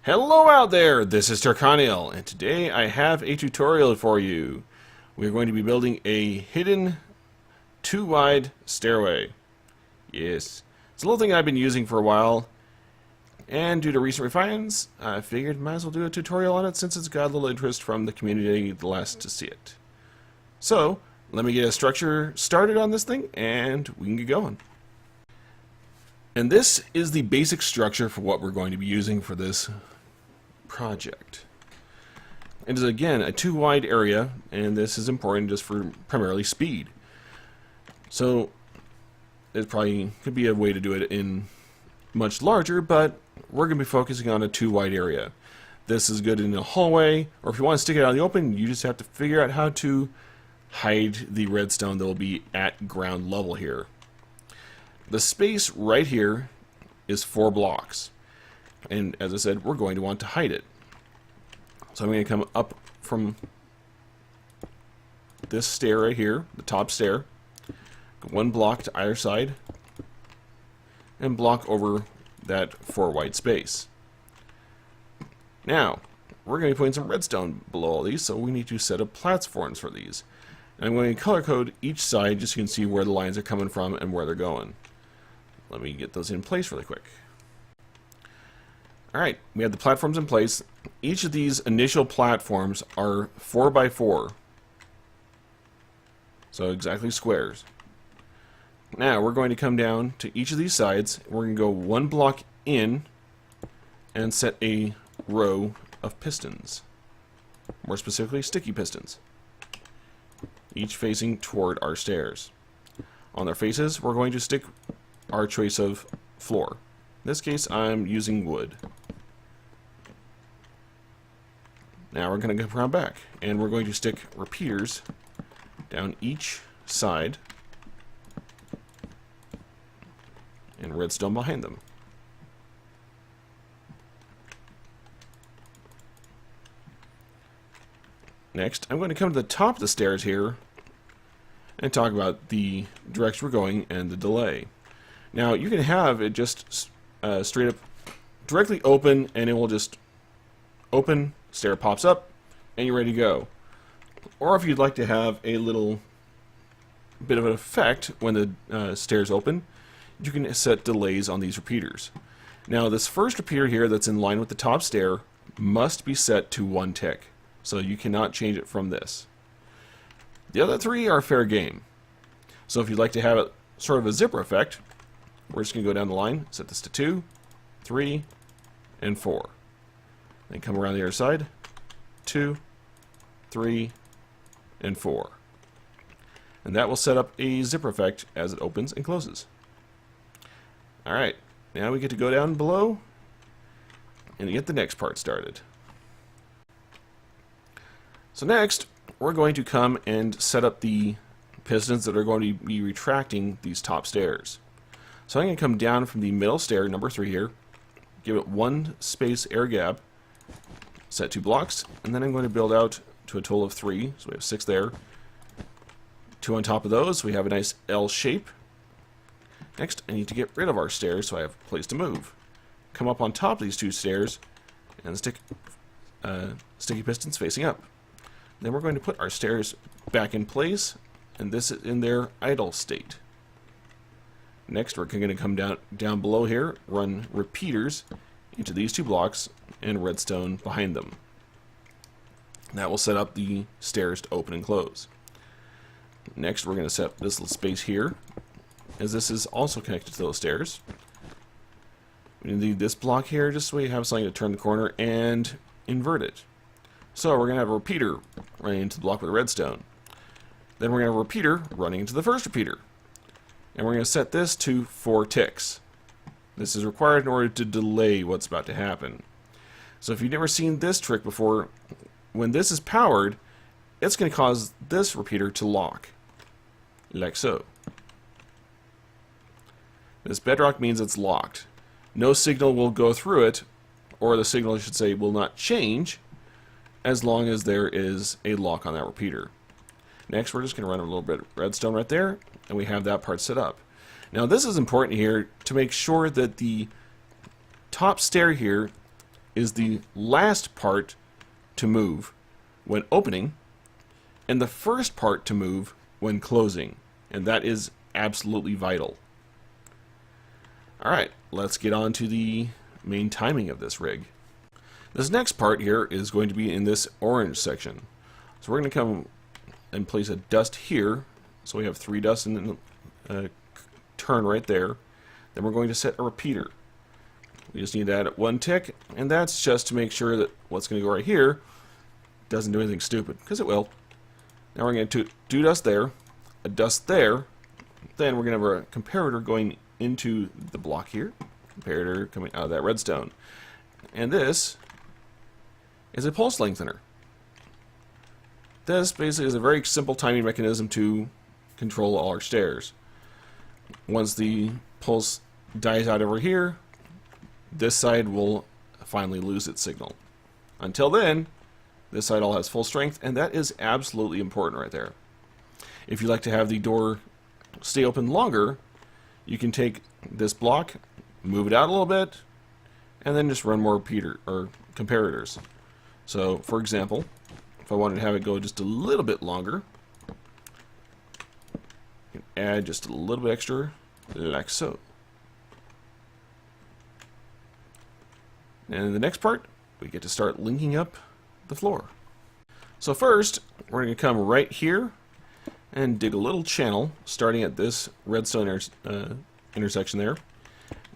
Hello out there, this is Terkanil, and today I have a tutorial for you. We're going to be building a hidden 2-wide stairway. Yes, it's a little thing I've been using for a while, and due to recent refinements, I figured might as well do a tutorial on it since it's got a little interest from the community the last to see it. So, let me get a structure started on this thing, and we can get going. And this is the basic structure for what we're going to be using for this project. It is again a 2-wide area, and this is important just for primarily speed. So it probably could be a way to do it in much larger, but we're going to be focusing on a 2-wide area. This is good in a hallway, or if you want to stick it out in the open, you just have to figure out how to hide the redstone that will be at ground level here. The space right here is 4 blocks. And as I said, we're going to want to hide it. So I'm going to come up from this stair right here, the top stair, 1 block to either side, and block over that 4 white space. Now, we're going to be putting some redstone below all these, so we need to set up platforms for these. And I'm going to color code each side just so you can see where the lines are coming from and where they're going. Let me get those in place really quick. Alright, we have the platforms in place. Each of these initial platforms are 4 by 4. So exactly squares. Now we're going to come down to each of these sides. We're going to go 1 block in and set a row of pistons. More specifically, sticky pistons. Each facing toward our stairs. On their faces, we're going to stick our choice of floor. In this case, I'm using wood. Now we're going to come around back, and we're going to stick repeaters down each side and redstone behind them. Next, I'm going to come to the top of the stairs here and talk about the direction we're going and the delay. Now, you can have it just straight up directly open, and it will just open, stair pops up, and you're ready to go. Or if you'd like to have a little bit of an effect when the stairs open, you can set delays on these repeaters. Now, this first repeater here that's in line with the top stair must be set to 1 tick, so you cannot change it from this. The other 3 are fair game. So if you'd like to have it sort of a zipper effect, we're just going to go down the line, set this to 2, 3, and 4. Then come around the other side, 2, 3, and 4. And that will set up a zipper effect as it opens and closes. Alright, now we get to go down below and get the next part started. So next, we're going to come and set up the pistons that are going to be retracting these top stairs. So I'm going to come down from the middle stair, number 3 here, give it 1 space air gap, set 2 blocks, and then I'm going to build out to a total of 3, so we have 6 there. 2 on top of those, so we have a nice L shape. Next, I need to get rid of our stairs so I have a place to move. Come up on top of these 2 stairs and stick sticky pistons facing up. Then we're going to put our stairs back in place, and this is in their idle state. Next, we're going to come down below here, run repeaters into these 2 blocks, and redstone behind them. That will set up the stairs to open and close. Next, we're going to set up this little space here, as this is also connected to those stairs. We need this block here just so we have something to turn the corner and invert it. So we're going to have a repeater running into the block with redstone. Then we're going to have a repeater running into the first repeater. And we're going to set this to 4 ticks. This is required in order to delay what's about to happen. So if you've never seen this trick before, when this is powered, it's going to cause this repeater to lock. Like so. This bedrock means it's locked. No signal will go through it, or the signal, I should say, will not change as long as there is a lock on that repeater. Next, we're just going to run a little bit of redstone right there, and we have that part set up. Now, this is important here to make sure that the top stair here is the last part to move when opening, and the first part to move when closing. And that is absolutely vital. Alright, let's get on to the main timing of this rig. This next part here is going to be in this orange section. So we're going to come and place a dust here. So we have 3 dusts in the turn right there. Then we're going to set a repeater. We just need to add 1 tick, and that's just to make sure that what's going to go right here doesn't do anything stupid, because it will. Now we're going to do dust there, a dust there, then we're going to have a comparator going into the block here, comparator coming out of that redstone. And this is a pulse lengthener. This basically is a very simple timing mechanism to control all our stairs. Once the pulse dies out over here, this side will finally lose its signal. Until then, this side all has full strength, and that is absolutely important right there. If you like to have the door stay open longer, you can take this block, move it out a little bit, and then just run more repeater or comparators. So, for example, if I wanted to have it go just a little bit longer, you can add just a little bit extra, like so. And in the next part, we get to start linking up the floor. So first, we're going to come right here and dig a little channel starting at this redstone intersection there.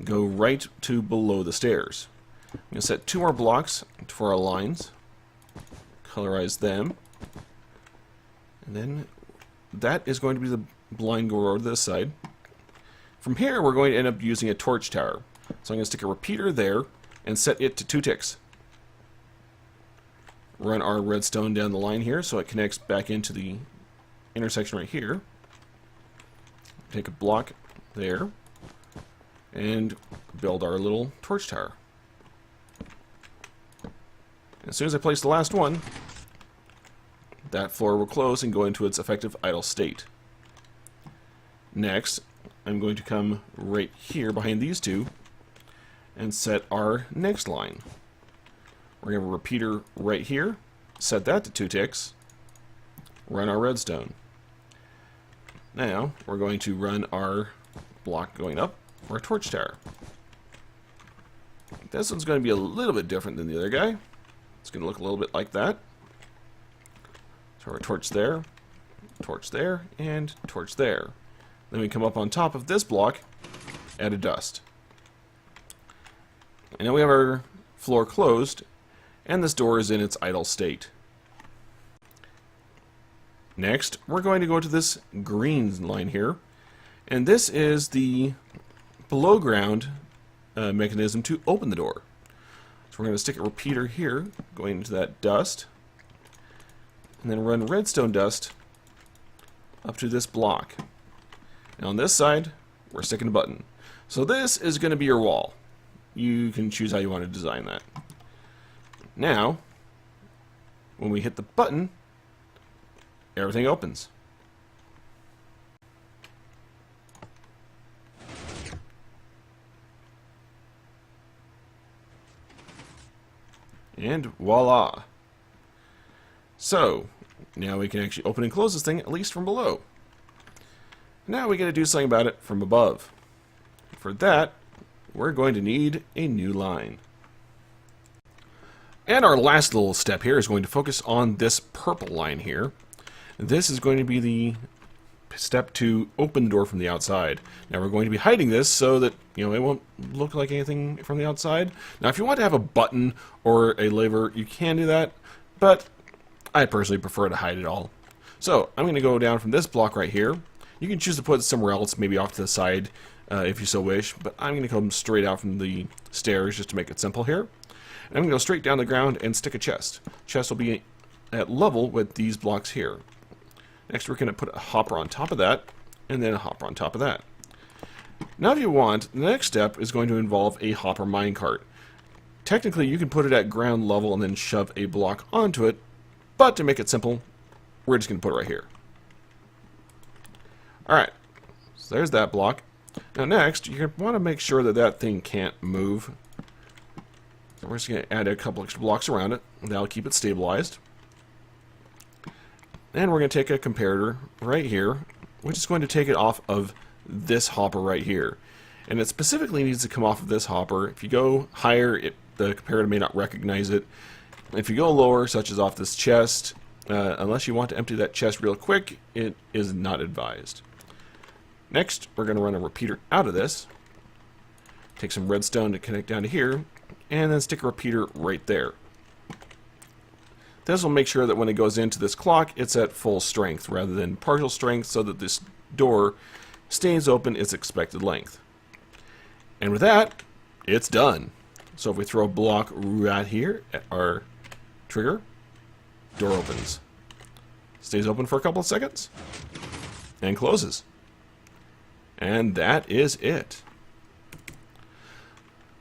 Go right to below the stairs. I'm going to set 2 more blocks for our lines. Colorize them. And then that is going to be the blind go over to this side. From here, we're going to end up using a torch tower. So I'm going to stick a repeater there and set it to 2 ticks. Run our redstone down the line here so it connects back into the intersection right here. Take a block there and build our little torch tower. As soon as I place the last one, that floor will close and go into its effective idle state. Next, I'm going to come right here behind these 2 and set our next line. We're going to have a repeater right here, set that to 2 ticks, run our redstone. Now, we're going to run our block going up for a torch tower. This one's going to be a little bit different than the other guy. It's going to look a little bit like that. So our torch there, and torch there. Then we come up on top of this block, add a dust. And now we have our floor closed, and this door is in its idle state. Next, we're going to go to this green line here, and this is the below ground mechanism to open the door. So we're going to stick a repeater here, going into that dust, and then run redstone dust up to this block. Now on this side, we're sticking a button. So this is going to be your wall. You can choose how you want to design that. Now, when we hit the button, everything opens. And voila! So, now we can actually open and close this thing, at least from below. Now we got to do something about it from above. For that, we're going to need a new line. And our last little step here is going to focus on this purple line here. This is going to be the step to open the door from the outside. Now we're going to be hiding this so that it won't look like anything from the outside. Now if you want to have a button or a lever, you can do that, but I personally prefer to hide it all. So I'm going to go down from this block right here. You can choose to put it somewhere else, maybe off to the side if you so wish, but I'm going to come straight out from the stairs just to make it simple here. And I'm going to go straight down the ground and stick a chest. Chest will be at level with these blocks here. Next, we're going to put a hopper on top of that, and then a hopper on top of that. Now, if you want, the next step is going to involve a hopper minecart. Technically, you can put it at ground level and then shove a block onto it, but to make it simple, we're just going to put it right here. Alright, so there's that block. Now next, you want to make sure that that thing can't move. we're just going to add a couple extra blocks around it. That'll keep it stabilized. And we're going to take a comparator right here. We're just going to take it off of this hopper right here. And it specifically needs to come off of this hopper. If you go higher, the comparator may not recognize it. If you go lower, such as off this chest, unless you want to empty that chest real quick, it is not advised. Next, we're going to run a repeater out of this. Take some redstone to connect down to here, and then stick a repeater right there. This will make sure that when it goes into this clock, it's at full strength rather than partial strength, so that this door stays open its expected length. And with that, it's done. So if we throw a block right here at our trigger, door opens. Stays open for a couple of seconds, and closes. And that is it.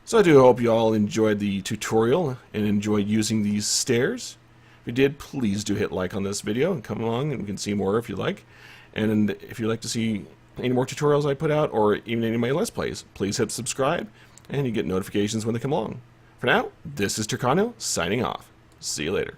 So I do hope you all enjoyed the tutorial and enjoyed using these stairs. If you did, please do hit like on this video and come along and we can see more if you like. And if you'd like to see any more tutorials I put out or even any of my Let's Plays, please hit subscribe and you get notifications when they come along. For now, this is Terkanil signing off. See you later.